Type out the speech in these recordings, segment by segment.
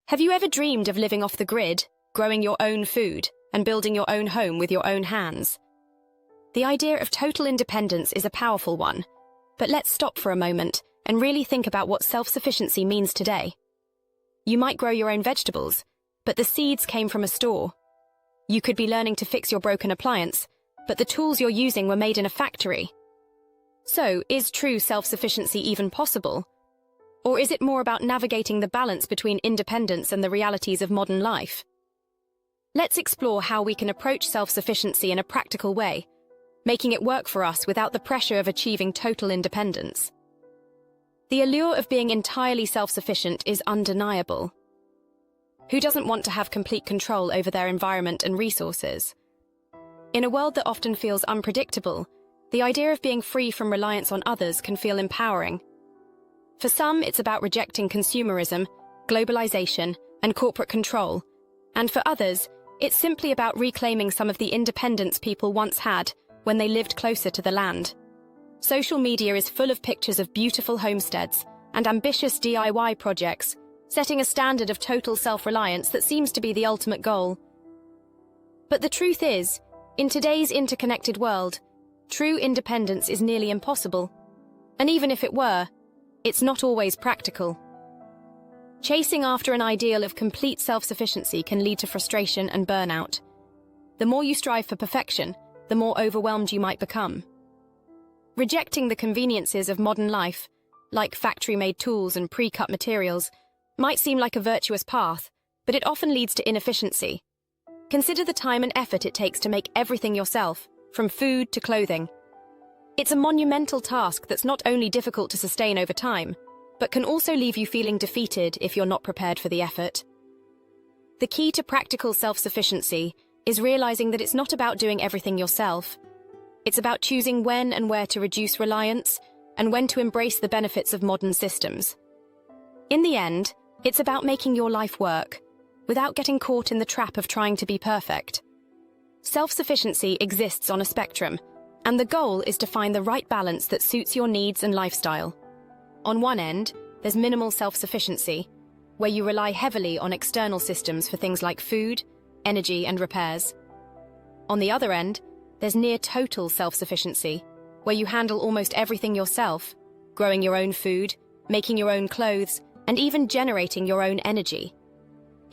Have you ever dreamed of living off the grid, growing your own food, and building your own home with your own hands? The idea of total independence is a powerful one, but let's stop for a moment and really think about what self-sufficiency means today. You might grow your own vegetables, but the seeds came from a store. You could be learning to fix your broken appliance, but the tools you're using were made in a factory. So, is true self-sufficiency even possible? Or is it more about navigating the balance between independence and the realities of modern life? Let's explore how we can approach self-sufficiency in a practical way, making it work for us without the pressure of achieving total independence. The allure of being entirely self-sufficient is undeniable. Who doesn't want to have complete control over their environment and resources? In a world that often feels unpredictable, the idea of being free from reliance on others can feel empowering. For some, it's about rejecting consumerism, globalization, and corporate control. And for others, it's simply about reclaiming some of the independence people once had when they lived closer to the land. Social media is full of pictures of beautiful homesteads and ambitious DIY projects, setting a standard of total self-reliance that seems to be the ultimate goal. But the truth is, in today's interconnected world, true independence is nearly impossible. And even if it were, it's not always practical. Chasing after an ideal of complete self-sufficiency can lead to frustration and burnout. The more you strive for perfection, the more overwhelmed you might become. Rejecting the conveniences of modern life, like factory-made tools and pre-cut materials, might seem like a virtuous path, but it often leads to inefficiency. Consider the time and effort it takes to make everything yourself, from food to clothing. It's a monumental task that's not only difficult to sustain over time, but can also leave you feeling defeated if you're not prepared for the effort. The key to practical self-sufficiency is realizing that it's not about doing everything yourself. It's about choosing when and where to reduce reliance and when to embrace the benefits of modern systems. In the end, it's about making your life work, without getting caught in the trap of trying to be perfect. Self-sufficiency exists on a spectrum, and the goal is to find the right balance that suits your needs and lifestyle. On one end, there's minimal self-sufficiency, where you rely heavily on external systems for things like food, energy, and repairs. On the other end, there's near total self-sufficiency, where you handle almost everything yourself, growing your own food, making your own clothes, and even generating your own energy.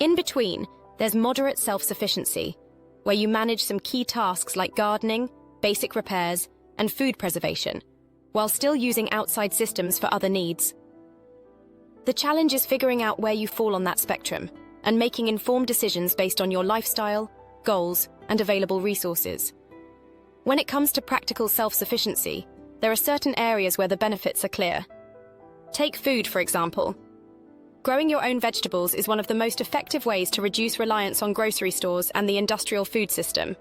In between, there's moderate self-sufficiency, where you manage some key tasks like gardening, basic repairs, and food preservation, while still using outside systems for other needs. The challenge is figuring out where you fall on that spectrum and making informed decisions based on your lifestyle, goals, and available resources. When it comes to practical self-sufficiency, there are certain areas where the benefits are clear. Take food, for example. Growing your own vegetables is one of the most effective ways to reduce reliance on grocery stores and the industrial food system.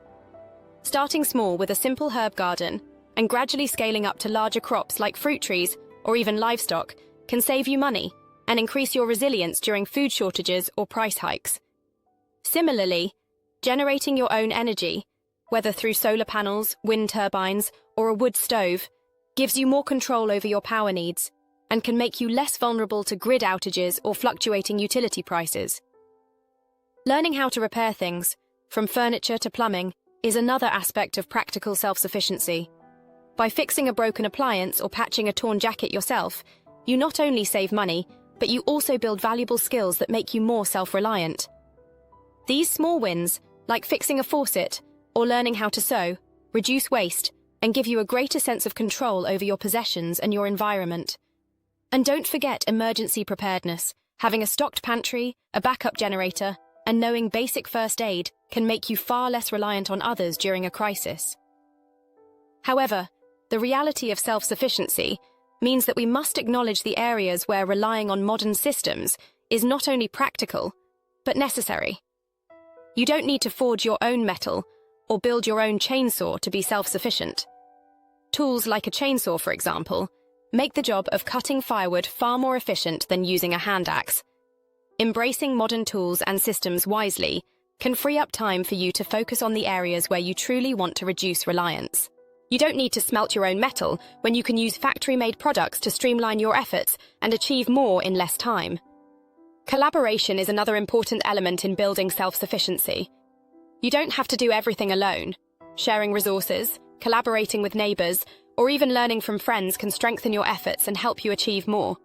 Starting small with a simple herb garden and gradually scaling up to larger crops like fruit trees or even livestock can save you money and increase your resilience during food shortages or price hikes. Similarly, generating your own energy, whether through solar panels, wind turbines, or a wood stove, gives you more control over your power needs and can make you less vulnerable to grid outages or fluctuating utility prices. Learning how to repair things, from furniture to plumbing, is another aspect of practical self-sufficiency. By fixing a broken appliance or patching a torn jacket yourself, you not only save money, but you also build valuable skills that make you more self-reliant. These small wins, like fixing a faucet or learning how to sew, reduce waste and give you a greater sense of control over your possessions and your environment. And don't forget emergency preparedness. Having a stocked pantry, a backup generator, and knowing basic first aid can make you far less reliant on others during a crisis. However, the reality of self-sufficiency means that we must acknowledge the areas where relying on modern systems is not only practical, but necessary. You don't need to forge your own metal or build your own chainsaw to be self-sufficient. Tools like a chainsaw, for example, make the job of cutting firewood far more efficient than using a hand axe. Embracing modern tools and systems wisely can free up time for you to focus on the areas where you truly want to reduce reliance. You don't need to smelt your own metal when you can use factory-made products to streamline your efforts and achieve more in less time. Collaboration is another important element in building self-sufficiency. You don't have to do everything alone. Sharing resources, collaborating with neighbors, or even learning from friends can strengthen your efforts and help you achieve more.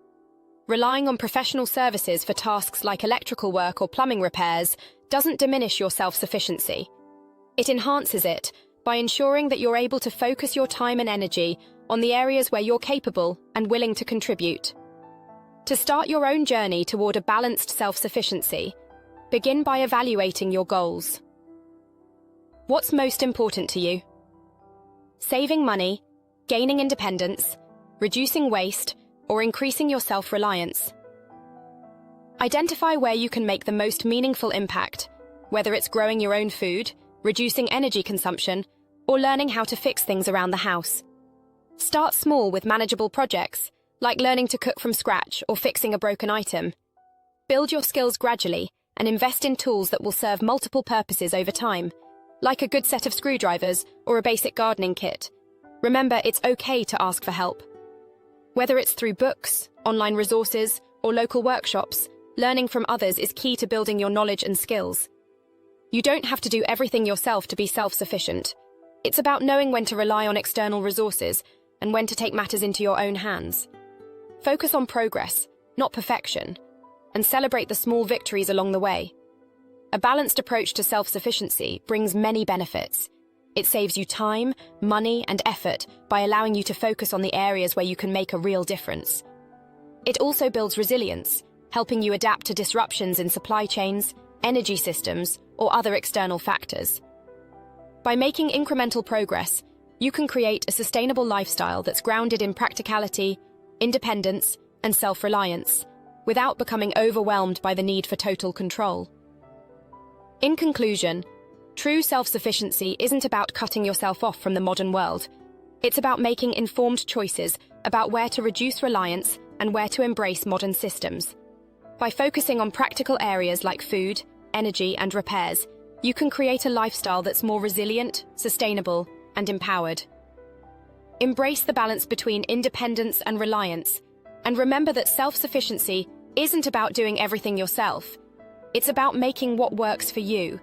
Relying on professional services for tasks like electrical work or plumbing repairs doesn't diminish your self-sufficiency. It enhances it by ensuring that you're able to focus your time and energy on the areas where you're capable and willing to contribute. To start your own journey toward a balanced self-sufficiency, begin by evaluating your goals. What's most important to you? Saving money, gaining independence, reducing waste, or increasing your self-reliance. Identify where you can make the most meaningful impact, whether it's growing your own food, reducing energy consumption, or learning how to fix things around the house. Start small with manageable projects, like learning to cook from scratch or fixing a broken item. Build your skills gradually and invest in tools that will serve multiple purposes over time, like a good set of screwdrivers or a basic gardening kit. Remember, it's okay to ask for help. Whether it's through books, online resources, or local workshops, learning from others is key to building your knowledge and skills. You don't have to do everything yourself to be self-sufficient. It's about knowing when to rely on external resources and when to take matters into your own hands. Focus on progress, not perfection, and celebrate the small victories along the way. A balanced approach to self-sufficiency brings many benefits. It saves you time, money, and effort by allowing you to focus on the areas where you can make a real difference. It also builds resilience, helping you adapt to disruptions in supply chains, energy systems, or other external factors. By making incremental progress, you can create a sustainable lifestyle that's grounded in practicality, independence, and self-reliance, without becoming overwhelmed by the need for total control. In conclusion, true self-sufficiency isn't about cutting yourself off from the modern world. It's about making informed choices about where to reduce reliance and where to embrace modern systems. By focusing on practical areas like food, energy, and repairs, you can create a lifestyle that's more resilient, sustainable, and empowered. Embrace the balance between independence and reliance, and remember that self-sufficiency isn't about doing everything yourself. It's about making what works for you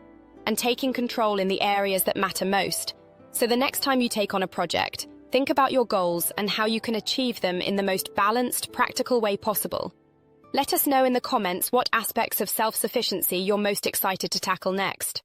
and taking control in the areas that matter most. So the next time you take on a project, think about your goals and how you can achieve them in the most balanced, practical way possible. Let us know in the comments what aspects of self-sufficiency you're most excited to tackle next.